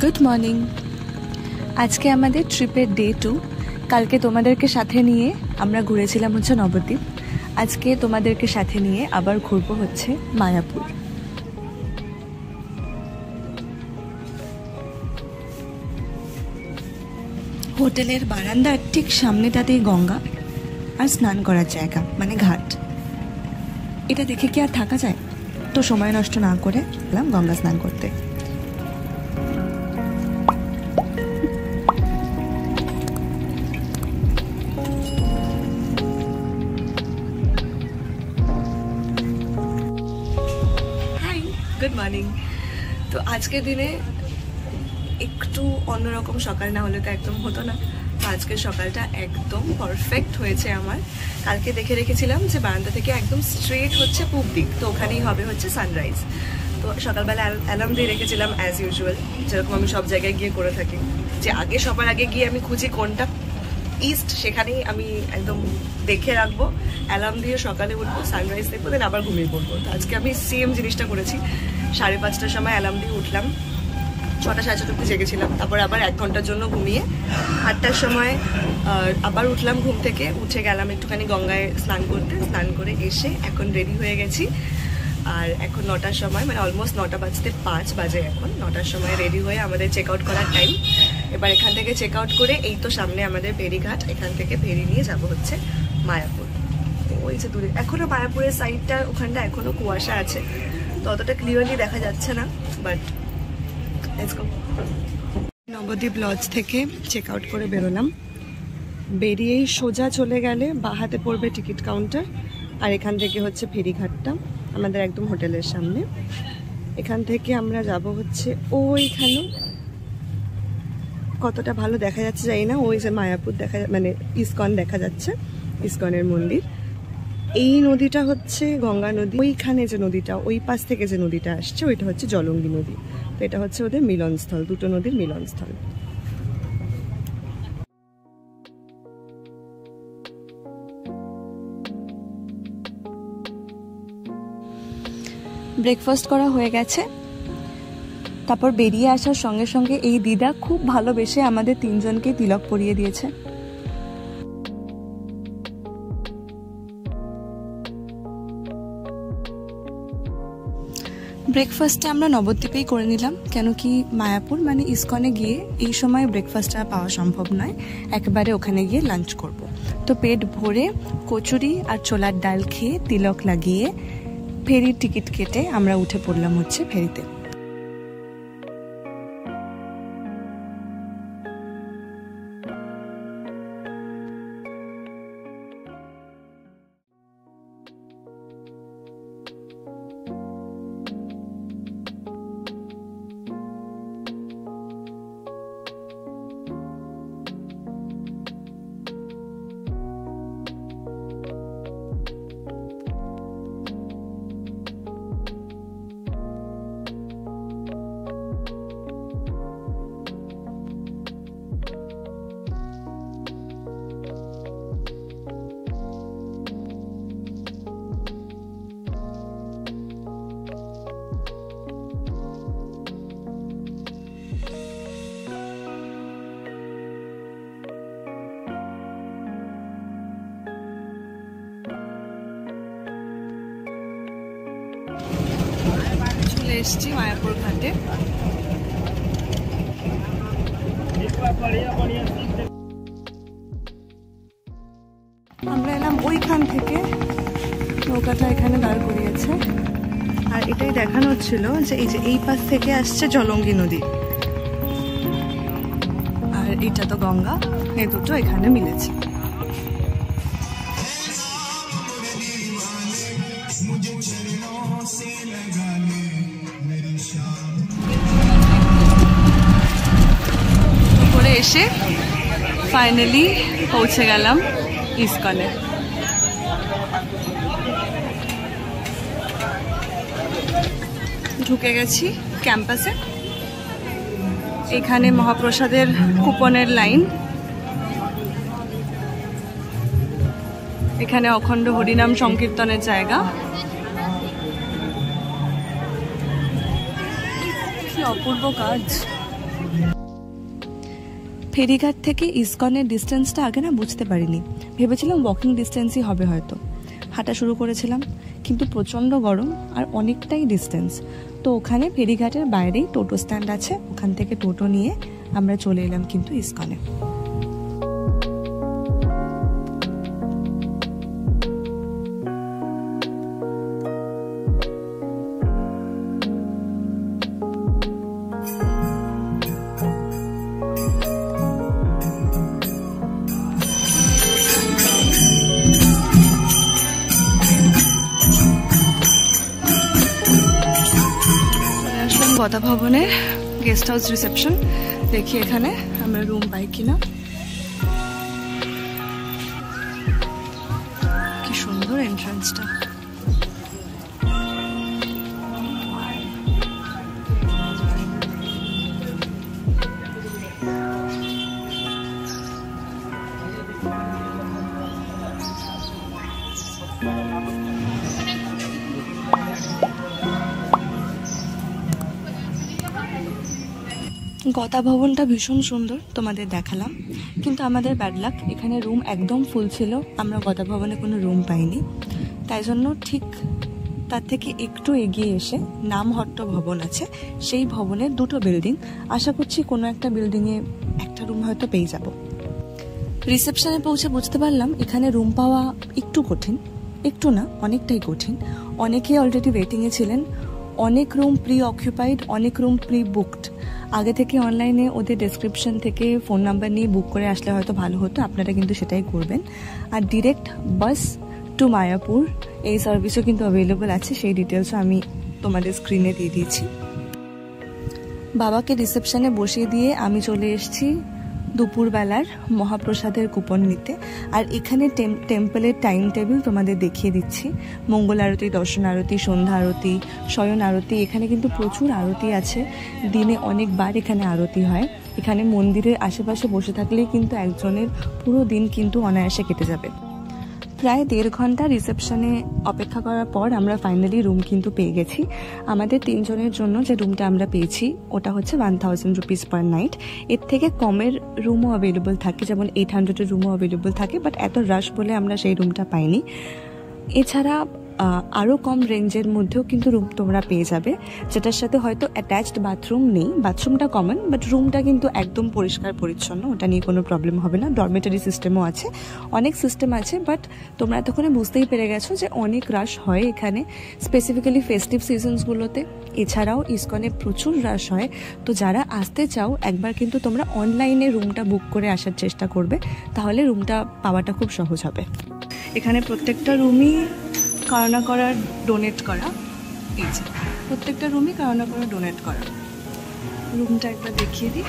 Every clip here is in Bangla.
Good morning. আজকে আমাদের ট্রিপের ডে 2। কালকে তোমাদেরকে সাথে নিয়ে আমরা ঘুরেছিলাম হচ্ছে নবদ্বীপ। আজকে তোমাদেরকে সাথে নিয়ে আবার ঘুরবো হচ্ছে মায়াপুর। হোটেলের বারান্দার ঠিক সামনেটাতেই গঙ্গা আর স্নান করার জায়গা, মানে ঘাট। এটা দেখে কি আর থাকা যায়? তো সময় নষ্ট না করে গেলাম গঙ্গা স্নান করতে। Good morning. তো আজকের দিনে একটু অন্যরকম সকাল, না হলে তো একদম হতো না। তো আজকের সকালটা একদম পারফেক্ট হয়েছে আমার। কালকে দেখে রেখেছিলাম যে বারান্দা থেকে একদম স্ট্রেট হচ্ছে পূব দিক, তো ওখানেই হবে হচ্ছে সানরাইজ। তো সকালবেলা অ্যালার্ম দিয়ে রেখেছিলাম অ্যাজ ইউজুয়াল, যেরকম আমি সব জায়গায় গিয়ে করে থাকি, যে সবার আগে গিয়ে আমি খুঁজি কোনটা ইস্ট, সেখানেই আমি একদম দেখে রাখবো, অ্যালার্ম দিয়ে সকালে উঠবো, সানরাইজ দেখবো, দেন আবার ঘুমিয়ে পড়বো। তো আজকে আমি সেম জিনিসটা করেছি। 5:30টার সময় অ্যালার্ম দিয়ে উঠলাম, 6টা 6:30 অবধি জেগেছিলাম, তারপরে আবার 1 ঘন্টার জন্য ঘুমিয়ে 8টার সময় আবার উঠলাম ঘুম থেকে, উঠে গেলাম একটুখানি গঙ্গায় স্নান করতে। স্নান করে এসে এখন রেডি হয়ে গেছি। আর এখন 9টার সময়, মানে অলমোস্ট 9:05 বাজে এখন। 9টার সময় রেডি হয়ে আমাদের চেক আউট করার টাইম। এবার এখান থেকে চেক আউট করে এই তো সামনে আমাদের ফেরিঘাট, এখান থেকে ফেরি নিয়ে যাব হচ্ছে মায়াপুর। ওই যে দূরে এখনো মায়াপুরের সাইডটা, ওখানটা এখনো কুয়াশা আছে, তো অতটা ক্লিয়ারলি দেখা যাচ্ছে না, but let's go. Nabadwip lodge থেকে চেক আউট করে বেরোলাম। বেরিয়েই সোজা চলে গেলে বাঁ হাতে পড়বে টিকিট কাউন্টার, আর এখান থেকে হচ্ছে ফেরিঘাটটা আমাদের একদম হোটেলের সামনে। এখান থেকে আমরা যাব হচ্ছে ওইখানে, কতটা ভালো দেখা যাচ্ছে জানি না, ওই যে মায়াপুর দেখা, মানে ইসকন দেখা যাচ্ছে, ইসকনের মন্দির। এই নদীটা হচ্ছে গঙ্গা নদী। ওইখানে যে নদীটা, ওই পাশ থেকে যে নদীটা আসছে, ওইটা হচ্ছে জলঙ্গি নদী। তো এটা হচ্ছে ওদের মিলনস্থল, দুটো নদীর মিলনস্থল। ব্রেকফাস্ট করা হয়ে গেছে, তারপর বেরিয়ে আসার সঙ্গে সঙ্গে এই দিদা খুব ভালোবেসে আমাদের 3জনকে তিলক পরিয়ে দিয়েছে। ব্রেকফাস্টটা আমরা নবদ্বীপেই করে নিলাম, কেন কি মায়াপুর মানে ইসকনে গিয়ে এই সময় ব্রেকফাস্টটা পাওয়া সম্ভব নয়, একেবারে ওখানে গিয়ে লাঞ্চ করব। তো পেট ভরে কচুরি আর ছোলার ডাল খেয়ে তিলক লাগিয়ে ফেরির টিকিট কেটে আমরা উঠে পড়লাম হচ্ছে ফেরিতে। চলে এসছি মায়াপুর ঘাটে। আমরা এলাম ওইখান থেকে, নৌকাটা এখানে দাঁড় করিয়েছে, আর এটাই দেখানো হচ্ছিল যে এই যে এই পাশ থেকে আসছে জলঙ্গি নদী, আর এটা তো গঙ্গা, এই দুটো এখানে মিলেছে। করে এসে ফাইনালি পৌঁছে গেলাম ইসকনে। ঢুকে গেছি ক্যাম্পাসে। এখানে মহাপ্রসাদের কুপনের লাইন, এখানে অখণ্ড হরিনাম সংকীর্তনের জায়গা। কি অপূর্ব কাজ। ফেরিঘাট থেকে ইসকনের ডিস্টেন্সটা আগে না বুঝতে পারিনি, ভেবেছিলাম ওয়াকিং ডিস্টেন্সই হবে হয়তো। হাঁটা শুরু করেছিলাম, কিন্তু প্রচণ্ড গরম আর অনেকটাই ডিস্টেন্স। তো ওখানে ফেরিঘাটের বাইরেই টোটো স্ট্যান্ড আছে, ওখান থেকে টোটো নিয়ে আমরা চলে এলাম কিন্তু ইসকনে। গদা ভবনের গেস্ট হাউস রিসেপশন, দেখি এখানে আমরা রুম পাই কিনা। কি সুন্দর এন্ট্রান্সটা। গদা ভবনটা ভীষণ সুন্দর, তোমাদের দেখালাম, কিন্তু আমাদের ব্যাড লাক, এখানে রুম একদম ফুল ছিল, আমরা গদা ভবনে কোনো রুম পাইনি। তাই জন্য ঠিক তার থেকে একটু এগিয়ে এসে নামহট্ট ভবন আছে, সেই ভবনের দুটো বিল্ডিং, আশা করছি কোনো একটা বিল্ডিংয়ে একটা রুম হয়তো পেয়ে যাব। রিসেপশনে পৌঁছে বুঝতে পারলাম এখানে রুম পাওয়া একটু কঠিন, একটু না অনেকটাই কঠিন। অনেকেই অলরেডি ওয়েটিংয়ে ছিলেন, অনেক রুম প্রি অকুপাইড, অনেক রুম প্রি বুকড। আগে থেকে অনলাইনে ওদের ডেসক্রিপশন থেকে ফোন নাম্বার নিয়ে বুক করে আসলে হয়তো ভালো হতো, আপনারা কিন্তু সেটাই করবেন। আর ডিরেক্ট বাস টু মায়াপুর এই সার্ভিসও কিন্তু অ্যাভেলেবল আছে, সেই ডিটেলসও আমি তোমাদের স্ক্রিনে দিয়ে দিয়েছি। বাবাকে রিসেপশনে বসিয়ে দিয়ে আমি চলে এসেছি দুপুরবেলার মহাপ্রসাদের কুপন নিতে। আর এখানে টেম্পলের টাইম টেবিল তোমাদের দেখিয়ে দিচ্ছি। মঙ্গল আরতি, দর্শন আরতি, সন্ধ্যা আরতি, শয়ন আরতি, এখানে কিন্তু প্রচুর আরতি আছে, দিনে অনেকবার এখানে আরতি হয়। এখানে মন্দিরের আশেপাশে বসে থাকলেই কিন্তু একজনের পুরো দিন কিন্তু অনায়াসে কেটে যাবে। প্রায় 1.5 ঘন্টা রিসেপশনে অপেক্ষা করার পর আমরা ফাইনালি রুম কিন্তু পেয়ে গেছি। আমাদের 3 জনের জন্য যে রুমটা আমরা পেয়েছি ওটা হচ্ছে 1000 রুপিস পার নাইট। এর থেকে কমের রুমও অ্যাভেলেবল থাকে, যেমন 800-এর রুমও অ্যাভেলেবল থাকে, বাট এত রাশ বলে আমরা সেই রুমটা পাইনি। এছাড়া আরও কম রেঞ্জের মধ্যেও কিন্তু রুম তোমরা পেয়ে যাবে, যেটার সাথে হয়তো অ্যাটাচড বাথরুম নেই, বাথরুমটা কমন, বাট রুমটা কিন্তু একদম পরিষ্কার পরিচ্ছন্ন, ওটা নিয়ে কোনো প্রবলেম হবে না। ডরমেটারি সিস্টেমও আছে, অনেক সিস্টেম আছে, বাট তোমরা এতক্ষণে বুঝতেই পেরে গেছো যে অনেক রাশ হয় এখানে, স্পেসিফিক্যালি ফেস্টিভ সিজনসগুলোতে। এছাড়াও ইসকনে প্রচুর রাশ হয়, তো যারা আসতে চাও একবার কিন্তু তোমরা অনলাইনে রুমটা বুক করে আসার চেষ্টা করবে, তাহলে রুমটা পাওয়াটা খুব সহজ হবে। এখানে প্রত্যেকটা রুমই কারো না করার ডোনেট করা, এই যে প্রত্যেকটা রুমই কারো না করা ডোনেট করা। রুমটা একবার দেখিয়ে দিই।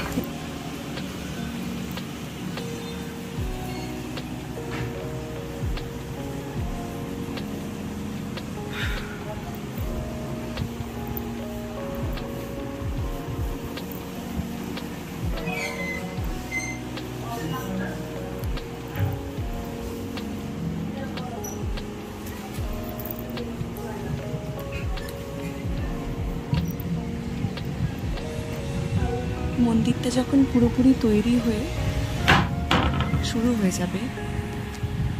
মন্দিরটা যখন পুরোপুরি তৈরি হয়ে শুরু হয়ে যাবে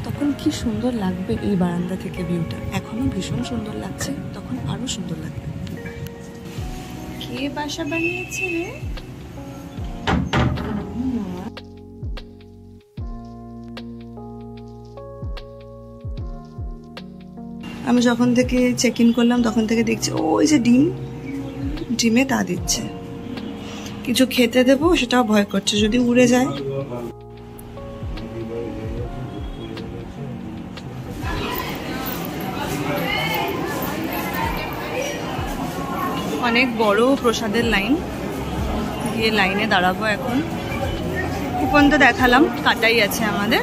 তখন কি সুন্দর লাগবে এই বারান্দা থেকে ভিউটা। এখনো ভীষণ সুন্দর লাগছে, তখন আরো সুন্দর লাগবে। কে বাসা বানিয়েছে রে? আমি যখন থেকে চেক ইন করলাম তখন থেকে দেখছি ওই যে ডিমে তা দিচ্ছে। কিছু খেতে দেবো সেটাও ভয় করছে যদি উড়ে যায়। অনেক বড় প্রসাদের লাইন, গিয়ে লাইনে দাঁড়াবো এখন। কুপন তো দেখালাম, কাটাই আছে আমাদের।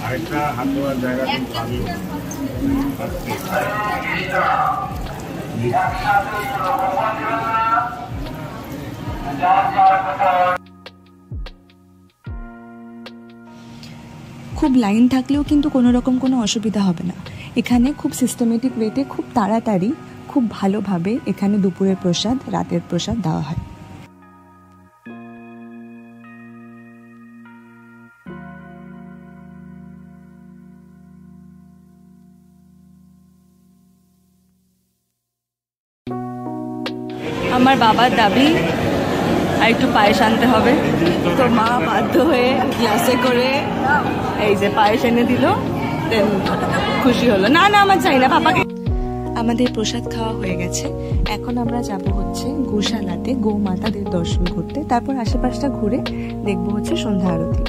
আরেকটা হাত ধোয়ার জায়গা তুমি পাবি। খুব লাইন থাকলেও কিন্তু কোনো রকম কোনো অসুবিধা হবে না। এখানে খুব সিস্টেমেটিক ওয়েতে, খুব তাড়াতাড়ি, খুব ভালোভাবে এখানে দুপুরের প্রসাদ, রাতের প্রসাদ দেওয়া হয়। আমার বাবার দাবি আর একটু পায়েস আনতে হবে, তো মা বাধ্য হয়ে গ্লাসে করে এই যে পায়েস এনে দিল, দেন খুশি হলো। না না আমার চাই না, পাপাকে। আমাদের প্রসাদ খাওয়া হয়ে গেছে, এখন আমরা যাব হচ্ছে গোশালাতে গোমাতাদের দর্শন করতে, তারপর আশেপাশটা ঘুরে দেখবো হচ্ছে সন্ধ্যা আরতি।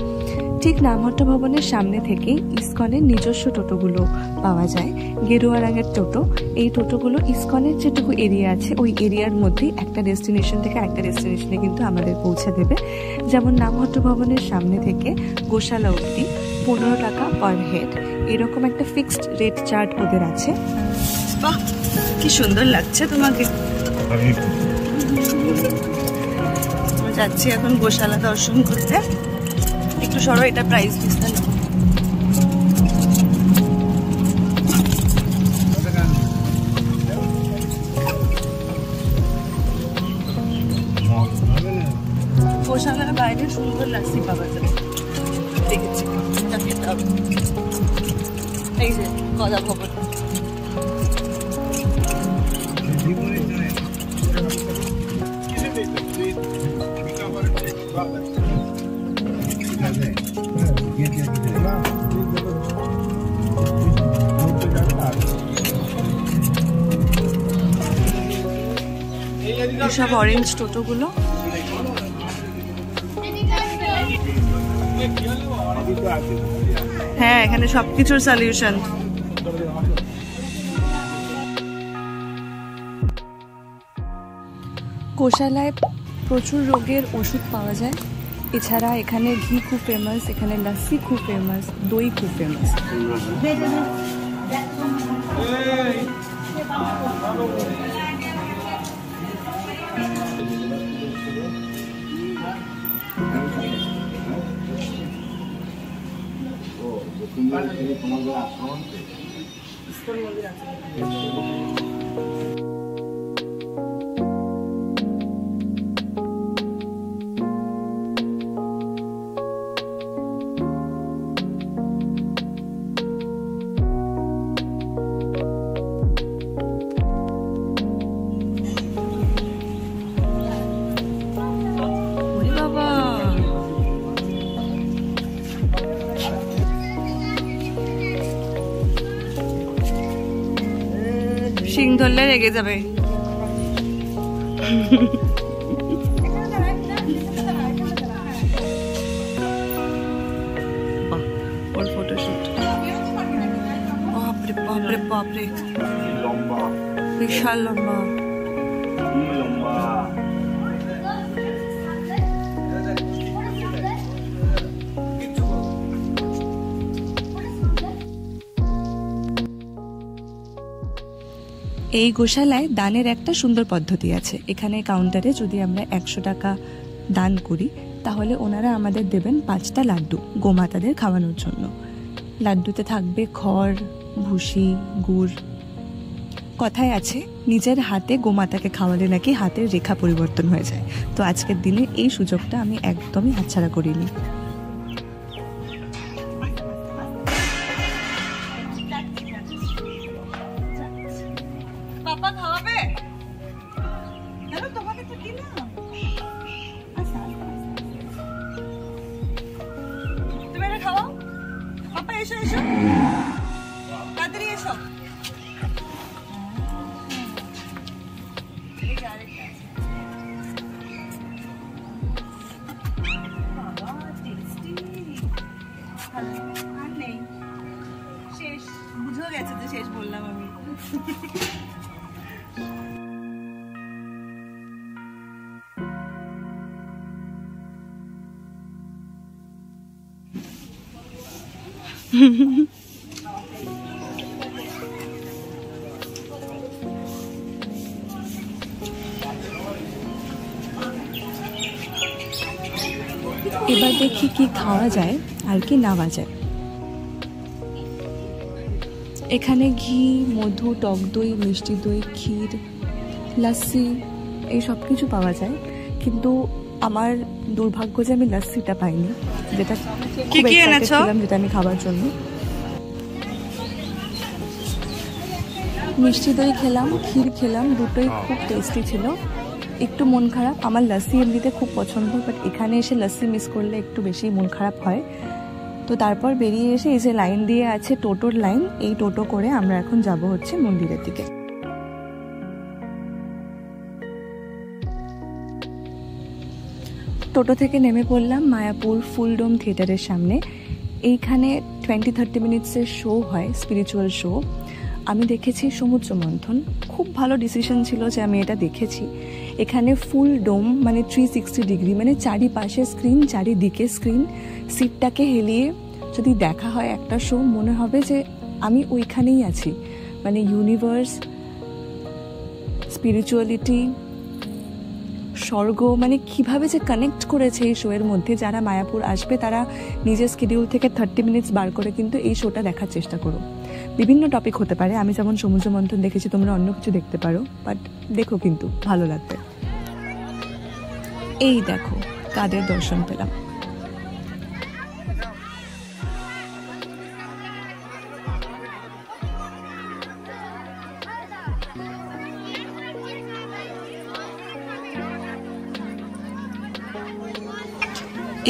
ঠিক নামহট্ট ভবনের সামনে থেকে ইসকনের নিজস্ব টোটোগুলো পাওয়া যায়, গেরুয়া রঙের টোটো। এই টোটোগুলো ইসকনের যেটুকু এরিয়া আছে ওই এরিয়ার মধ্যেই একটা ডেস্টিনেশন থেকে একটা ডেস্টিনেশনে কিন্তু আমাদের পৌঁছে দেবে। যেমন নামহট্ট ভবনের সামনে থেকে গোশালা অবধি 15 টাকা পার হেড, এরকম একটা ফিক্সড রেট চার্ট ওদের আছে। বাহ, কি সুন্দর লাগছে তোমাকে। যাচ্ছি এখন গোশালা দর্শন করতে। একটু সরো, এটা প্রাইস লিস্টটা নাও। গোশালার বাইরে সুন্দর লাসি পাওয়া যায়, দেখেছি, এটা খেতে হবে। এই যে কলা ভবন, সব অরেঞ্জ টোটোগুলো। হ্যাঁ, এখানে সবকিছুর সলিউশন। গোশালায় প্রচুর রোগের ওষুধ পাওয়া যায়। এছাড়া এখানে ঘি খুব ফেমাস, এখানে লস্যি খুব ফেমাস, দই খুব ফেমাস। শিং ধরলে রেগে যাবে। ওর ফটোশুট, বাপরে বাপরে বাপরে, বিশাল লম্বা। এই গোশালায় দানের একটা সুন্দর পদ্ধতি আছে। এখানে কাউন্টারে যদি আমরা 100 টাকা দান করি তাহলে ওনারা আমাদের দেবেন 5টা লাড্ডু গোমাতাদের খাওয়ানোর জন্য। লাড্ডুতে থাকবে খড়, ভুসি, গুড়। কথায় আছে নিজের হাতে গোমাতাকে খাওয়ালে নাকি হাতের রেখা পরিবর্তন হয়ে যায়। তো আজকের দিনে এই সুযোগটা আমি একদমই হাতছাড়া করিনি। পাপা খাওয়াবে? হ্যালো, তোমাকে তো দিলাম। তুমি এটা খাওয়াও। পাপা এসো এসো, তাড়াতাড়ি এসো। শেষ, বুঝে গেছে যে শেষ বললাম আমি। এবার দেখি কি খাওয়া যায় আর কি নেওয়া যায়। এখানে ঘি, মধু, টক দই, মিষ্টি দই, ক্ষীর, লাস্সি এই সব কিছু পাওয়া যায়, কিন্তু আমার দুর্ভাগ্য যে আমি লাস্সিটা পাইনি, যেটা খুব excited ছিলাম যেটা আমি খাবার জন্য। মিষ্টি দই খেলাম, ক্ষীর খেলাম, দুটোই খুব টেস্টি ছিল। একটু মন খারাপ, আমার লাস্সি এমনিতে খুব পছন্দ, বাট এখানে এসে লাস্সি মিস করলে একটু বেশি মন খারাপ হয়। তো তারপর বেরিয়ে এসে এই যে লাইন দিয়ে আছে টোটোর লাইন, এই টোটো করে আমরা এখন যাব হচ্ছে মন্দিরের দিকে। টোটো থেকে নেমে পড়লাম মায়াপুর ফুলডোম থিয়েটারের সামনে। এইখানে 20-30 মিনিটসের শো হয়, স্পিরিচুয়াল শো। আমি দেখেছি সমুদ্র মন্থন, খুব ভালো ডিসিশন ছিল যে আমি এটা দেখেছি। এখানে ফুল ডোম মানে 360 ডিগ্রি, মানে চারিপাশে স্ক্রিন, চারিদিকে স্ক্রিন। সিটটাকে হেলিয়ে যদি দেখা হয় একটা শো, মনে হবে যে আমি ওইখানেই আছি। মানে ইউনিভার্স, স্পিরিচুয়ালিটি, স্বর্গ, মানে কিভাবে যে কানেক্ট করেছে এই শোয়ের মধ্যে। যারা মায়াপুর আসবে তারা নিজের স্কেডিউল থেকে 30 মিনিটস বার করে কিন্তু এই শোটা দেখার চেষ্টা করো। বিভিন্ন টপিক হতে পারে, আমি যেমন সমুদ্র মন্থন দেখেছি, তোমরা অন্য কিছু দেখতে পারো, বাট দেখো কিন্তু ভালো লাগবে। এই দেখো কাদের দর্শন পেলাম।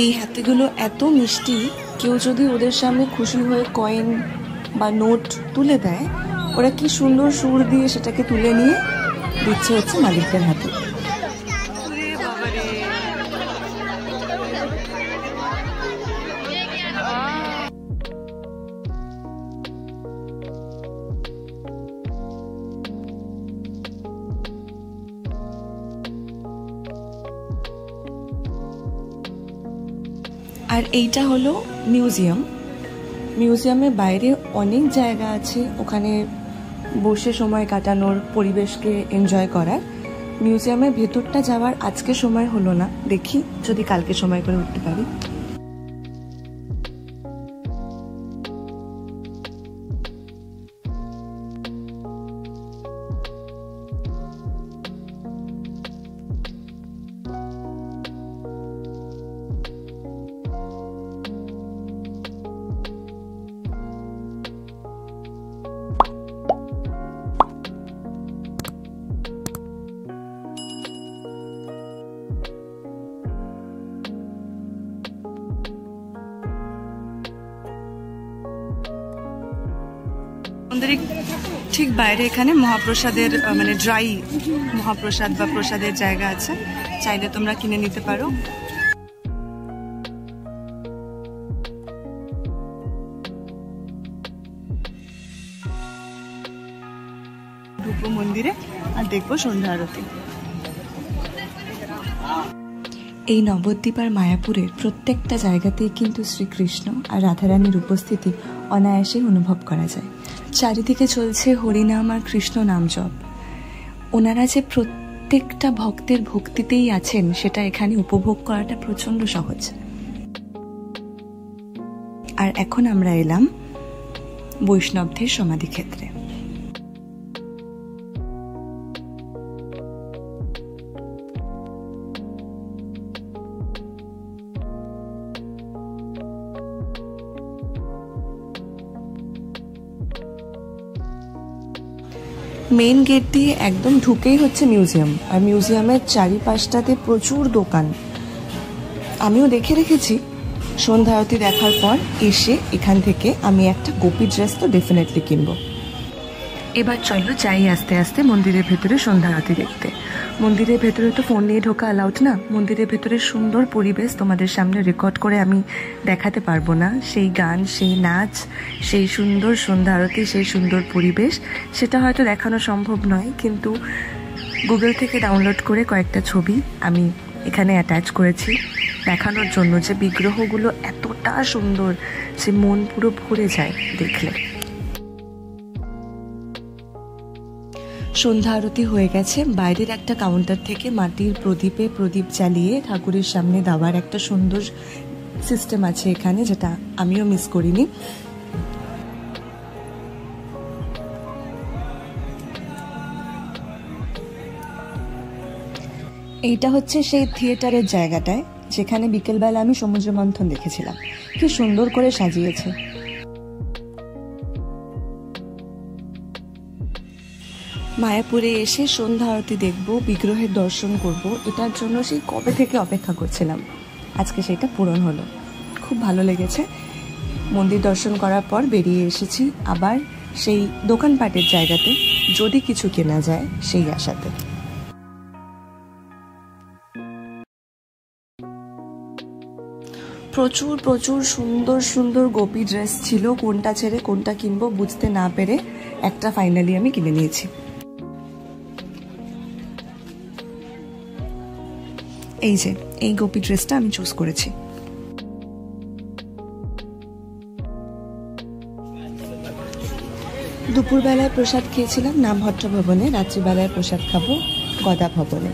এই হাতিগুলো এত মিষ্টি, কেউ যদি ওদের সামনে খুশি হয়ে কয়েন বা নোট তুলে দেয়, ওরা কি সুন্দর সুর দিয়ে সেটাকে তুলে নিয়ে দিচ্ছে হচ্ছে মালিকদের হাতে। আর এইটা হলো মিউজিয়াম। মিউজিয়ামের বাইরে অনেক জায়গা আছে, ওখানে বসে সময় কাটানোর, পরিবেশকে এনজয় করার। মিউজিয়ামের ভেতরটা যাওয়ার আজকে সময় হলো না, দেখি যদি কালকে সময় করে উঠতে পারি। মন্দিরের ঠিক বাইরে এখানে মহাপ্রসাদের মানে ড্রাই মহাপ্রসাদ বা প্রসাদের জায়গা আছে, চাইলে তোমরা কিনে নিতে পারো। ঢুকবো মন্দিরে আর দেখবো সন্ধ্যা আরতি। এই নবদ্বীপ আর মায়াপুরের প্রত্যেকটা জায়গাতেই কিন্তু শ্রীকৃষ্ণ আর রাধারানীর উপস্থিতি অনায়াসে অনুভব করা যায়। চারিদিকে চলছে হরিনাম আর কৃষ্ণ নাম জপ। ওনারা যে প্রত্যেকটা ভক্তের ভক্তিতেই আছেন সেটা এখানে উপভোগ করাটা প্রচন্ড সহজ। আর এখন আমরা এলাম বৈষ্ণবদের সমাধি ক্ষেত্রে। মেইন গেট দিয়ে একদম ঢুকেই হচ্ছে মিউজিয়াম, আর মিউজিয়ামের চারিপাশটাতে প্রচুর দোকান। আমিও দেখে রেখেছি সন্ধ্যা আরতি দেখার পর এসে এখান থেকে আমি একটা গোপী ড্রেস তো ডেফিনেটলি কিনবো। এবার চলো যাই আস্তে আস্তে মন্দিরের ভেতরে সন্ধ্যা আরতি দেখতে। মন্দিরের ভেতরে তো ফোন নিয়ে ঢোকা অ্যালাউড না। মন্দিরের ভেতরে সুন্দর পরিবেশ তোমাদের সামনে রেকর্ড করে আমি দেখাতে পারবো না। সেই গান, সেই নাচ, সেই সুন্দর সন্ধ্যা আরতি, সেই সুন্দর পরিবেশ, সেটা হয়তো দেখানো সম্ভব নয়, কিন্তু গুগল থেকে ডাউনলোড করে কয়েকটা ছবি আমি এখানে অ্যাটাচ করেছি দেখানোর জন্য যে বিগ্রহগুলো এতটা সুন্দর যে মন পুরো ভরে যায় দেখলে। সন্ধ্যা আরতি হয়ে গেছে। বাইরের একটা কাউন্টার থেকে মাটির প্রদীপে প্রদীপ জ্বালিয়ে ঠাকুরের সামনে দেওয়ার একটা সুন্দর সিস্টেম আছে এখানে, যেটা আমিও মিস করিনি। এইটা হচ্ছে সেই থিয়েটারের জায়গাটায় যেখানে বিকেলবেলা আমি সমুদ্র মন্থন দেখেছিলাম। কি সুন্দর করে সাজিয়েছে। মায়াপুরে এসে সন্ধ্যা আরতি দেখব, বিগ্রহের দর্শন করব, এটার জন্য সেই কবে থেকে অপেক্ষা করছিলাম। আজকে সেটা পূরণ হলো, খুব ভালো লেগেছে। মন্দির দর্শন করার পর বেরিয়ে এসেছি আবার সেই দোকানপাটের জায়গাতে, যদি কিছু কেনা যায় সেই আশাতে। প্রচুর প্রচুর সুন্দর সুন্দর গোপী ড্রেস ছিল, কোনটা ছেড়ে কোনটা কিনবো বুঝতে না পেরে একটা ফাইনালি আমি কিনে নিয়েছি। এই যে এই গোপী ড্রেসটা আমি চুজ করেছি। দুপুরবেলায় প্রসাদ খেয়েছিলাম নামভট্ট ভবনে, রাত্রিবেলায় প্রসাদ খাবো গদা ভবনে।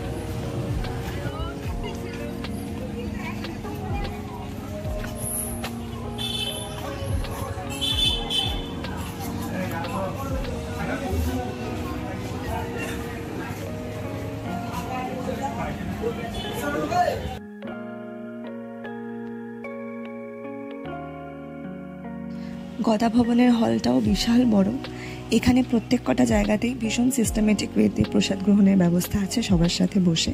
গদা ভবনের হলটাও বিশাল বড়। এখানে প্রত্যেক কটা জায়গাতেই ভীষণ সিস্টেমেটিক ওয়েতে প্রসাদ গ্রহণের ব্যবস্থা আছে সবার সাথে বসে।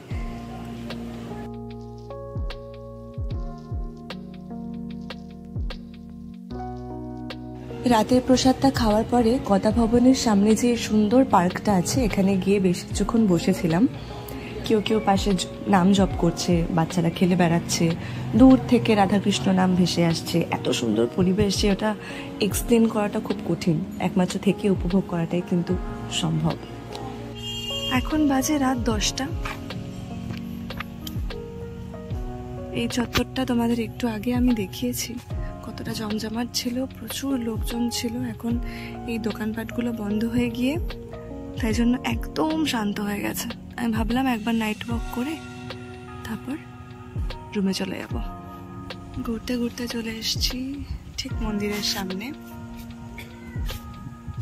রাতের প্রসাদটা খাওয়ার পরে গদা ভবনের সামনে যে সুন্দর পার্কটা আছে এখানে গিয়ে বেশ কিছুক্ষণ বসেছিলাম। কেউ কেউ পাশে নাম জপ করছে, বাচ্চারা খেলে বেড়াচ্ছে, দূর থেকে রাধাকৃষ্ণ নাম ভেসে আসছে। এত সুন্দর পরিবেশ যে ওটা এক্সপ্লেন করাটা খুব কঠিন, একমাত্র থেকে উপভোগ করাটাই কিন্তু সম্ভব। এখন বাজে রাত 10টা। এই চত্বরটা তোমাদের একটু আগে আমি দেখিয়েছি কতটা জমজমাট ছিল, প্রচুর লোকজন ছিল। এখন এই দোকানপাটগুলো বন্ধ হয়ে গিয়ে তাই জন্য একদম শান্ত হয়ে গেছে। আমি ভাবলাম একবার নাইট ওয়াক করে তারপর রুমে চলে যাব। ঘুরতে ঘুরতে চলে এসেছি ঠিক মন্দিরের সামনে।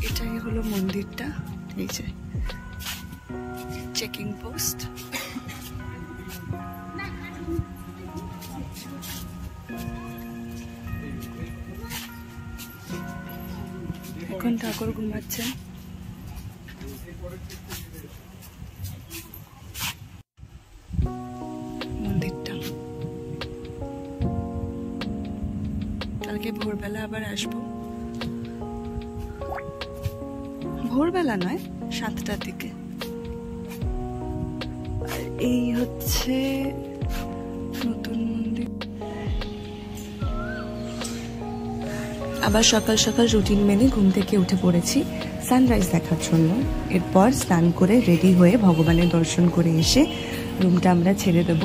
এটাই হলো মন্দিরটা, এই যে চেকিং পোস্ট। এখন ঠাকুর ঘুমাচ্ছেন। মন্দিরটা কালকে ভোরবেলা আবার আসবো। ভোরবেলা নয়, 7টার দিকে। আর এই হচ্ছে নতুন মন্দির। আবার সকাল সকাল রুটিন মেনে ঘুম থেকে উঠে পড়েছি সানরাইজ দেখার জন্য। এরপর স্নান করে রেডি হয়ে ভগবানের দর্শন করে এসে রুমটা আমরা ছেড়ে দেব।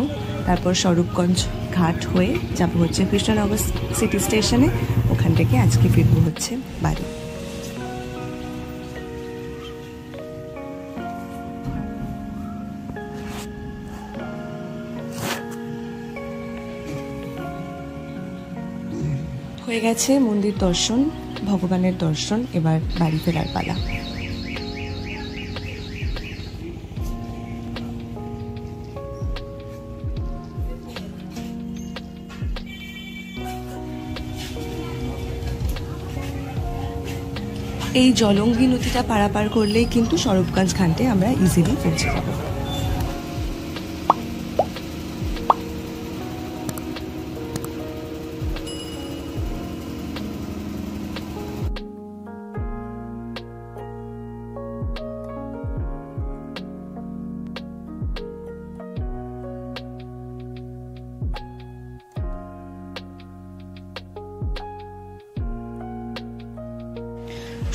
তারপর স্বরূপগঞ্জ ঘাট হয়ে যাব হচ্ছে কৃষ্ণনগর সিটি স্টেশনে। ওখান থেকে আজকে ফিরবো হচ্ছে বাড়ি। হয়ে গেছে মন্দির দর্শন, ভগবানের দর্শন, এবার বাড়ি ফেরার পালা। এই জলঙ্গি নদীটা পারাপার করলেই কিন্তু স্বরূপগঞ্জ ঘাটে আমরা ইজিলি পৌঁছে যাব।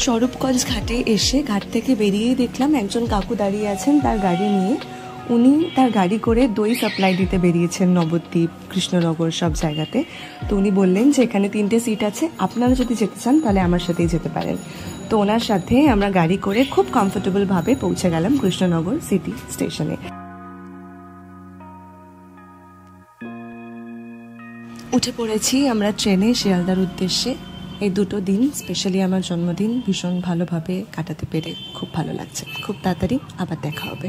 স্বরূপগঞ্জ ঘাটে এসে ঘাট থেকে বেরিয়েই দেখলাম একজন কাকু দাঁড়িয়ে আছেন তার গাড়ি নিয়ে। উনি তার গাড়ি করে দই সাপ্লাই দিতে বেরিয়েছেন নবদ্বীপ, কৃষ্ণনগর সব জায়গাতে। তো উনি বললেন যে এখানে 3টে সিট আছে, আপনারা যদি যেতে চান তাহলে আমার সাথেই যেতে পারেন। তো ওনার সাথে আমরা গাড়ি করে খুব কমফোর্টেবল ভাবে পৌঁছে গেলাম কৃষ্ণনগর সিটি স্টেশনে। উঠে পড়েছি আমরা ট্রেনে শিয়ালদার উদ্দেশ্যে। এই দুটো দিন স্পেশালি আমার জন্মদিন ভীষণ ভালোভাবে কাটাতে পেরে খুব ভালো লাগছে। খুব তাড়াতাড়ি আবার দেখা হবে।